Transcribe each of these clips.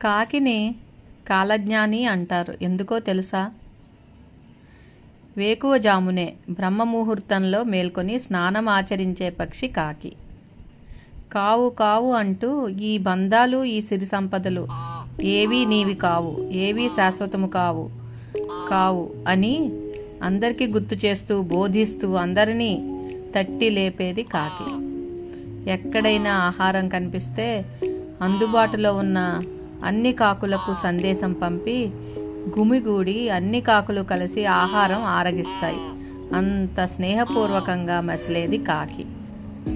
కాకిని కాలజ్ఞాని అంటారు. ఎందుకో తెలుసా? వేకువజామునే బ్రహ్మముహూర్తంలో మేల్కొని స్నానం ఆచరించే పక్షి కాకి. కావు కావు అంటూ ఈ బంధాలు, ఈ సిరి సంపదలు ఏవీ నీవి కావు, ఏవీ శాశ్వతము కావు కావు అని అందరికీ గుర్తు చేస్తూ, బోధిస్తూ అందరినీ తట్టి లేపేది కాకి. ఎక్కడైనా ఆహారం కనిపిస్తే అందుబాటులో ఉన్న అన్ని కాకులకు సందేశం పంపి గుమిగూడి అన్ని కాకులు కలిసి ఆహారం ఆరగిస్తాయి. అంత స్నేహపూర్వకంగా మసిలేది కాకి.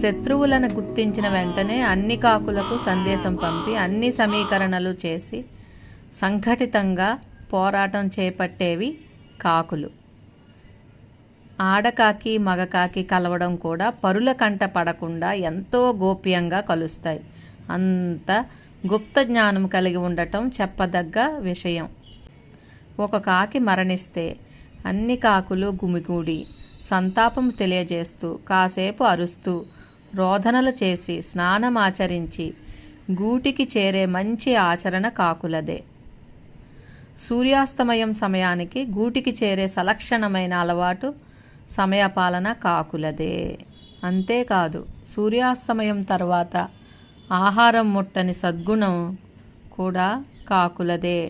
శత్రువులను గుర్తించిన వెంటనే అన్ని కాకులకు సందేశం పంపి అన్ని సమీకరణలు చేసి సంఘటితంగా పోరాటం చేపట్టేవి కాకులు. ఆడకాకి మగకాకి కలవడం కూడా పరుల కంట పడకుండా ఎంతో గోప్యంగా కలుస్తాయి. అంత గుప్త జ్ఞానం కలిగి ఉండటం చెప్పదగ్గ విషయం. ఒక కాకి మరణిస్తే అన్ని కాకులు గుమిగూడి సంతాపం తెలియజేస్తూ కాసేపు అరుస్తూ రోదనలు చేసి స్నానమాచరించి గూటికి చేరే మంచి ఆచరణ కాకులదే. సూర్యాస్తమయం సమయానికి గూటికి చేరే సలక్షణమైన అలవాటు సమయపాలన కాకులదే. అంతేకాదు, సూర్యాస్తమయం తర్వాత ఆహారం ముట్టని సద్గుణం కూడా కాకులదే.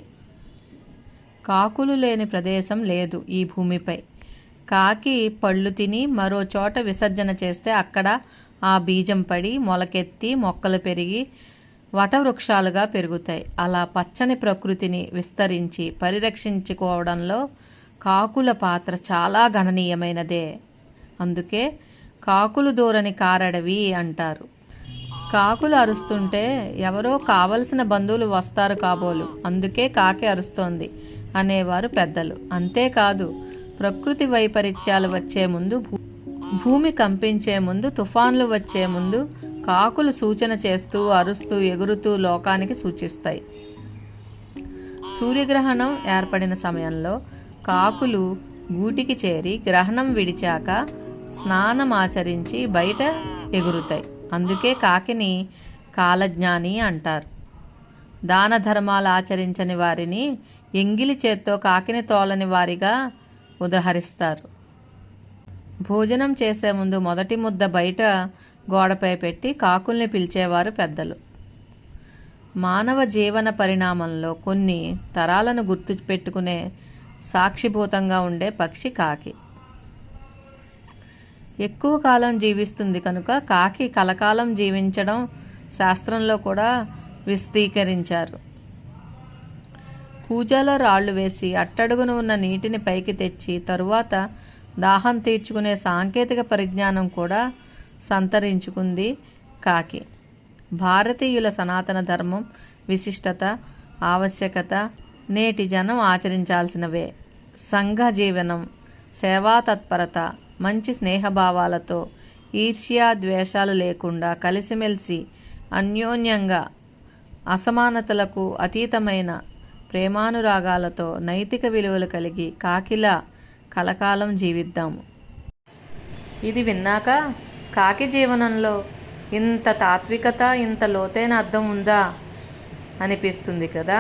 కాకులు లేని ప్రదేశం లేదు ఈ భూమిపై. కాకి పళ్ళు తిని మరో చోట విసర్జన చేస్తే అక్కడ ఆ బీజం పడి మొలకెత్తి మొక్కలు పెరిగి వటవృక్షాలుగా పెరుగుతాయి. అలా పచ్చని ప్రకృతిని విస్తరించి పరిరక్షించుకోవడంలో కాకుల పాత్ర చాలా గణనీయమైనదే. అందుకే కాకులు దూరని కారడవి అంటారు. కాకులు అరుస్తుంటే ఎవరో కావలసిన బంధువులు వస్తారు కాబోలు, అందుకే కాకి అరుస్తోంది అనేవారు పెద్దలు. అంతేకాదు, ప్రకృతి వైపరీత్యాలు వచ్చే ముందు, భూమి కంపించే ముందు, తుఫాన్లు వచ్చే ముందు కాకులు సూచన చేస్తూ అరుస్తూ ఎగురుతూ లోకానికి సూచిస్తాయి. సూర్యగ్రహణం ఏర్పడిన సమయంలో కాకులు గూటికి చేరి గ్రహణం విడిచాక స్నానమాచరించి బయట ఎగురుతాయి. అందుకే కాకిని కాలజ్ఞాని అంటారు. దాన ధర్మాలు ఆచరించని వారిని ఎంగిలి చేత్తో కాకిని తోలని వారిగా ఉదహరిస్తారు. భోజనం చేసే ముందు మొదటి ముద్ద బయట గోడపై పెట్టి కాకుల్ని పిలిచేవారు పెద్దలు. మానవ జీవన పరిణామంలో కొన్ని తరాలను గుర్తు పెట్టుకునే సాక్షిభూతంగా ఉండే పక్షి కాకి. ఎక్కువ కాలం జీవిస్తుంది కనుక కాకి కలకాలం జీవించడం శాస్త్రంలో కూడా విశదీకరించారు. కూజాలో రాళ్లు వేసి అట్టడుగున ఉన్న నీటిని పైకి తెచ్చి తరువాత దాహం తీర్చుకునే సాంకేతిక పరిజ్ఞానం కూడా సంతరించుకుంది కాకి. భారతీయుల సనాతన ధర్మం విశిష్టత, ఆవశ్యకత నేటి జనం ఆచరించాల్సినవే. సంఘ జీవనం, సేవా తత్పరత, మంచి స్నేహభావాలతో ఈర్ష్య ద్వేషాలు లేకుండా కలిసిమెలిసి అన్యోన్యంగా అసమానతలకు అతీతమైన ప్రేమానురాగాలతో నైతిక విలువలు కలిగి కాకిలా కలకాలం జీవిద్దాము. ఇది విన్నాక కాకి జీవనంలో ఇంత తాత్వికత, ఇంత లోతైన అర్థం ఉందా అనిపిస్తుంది కదా.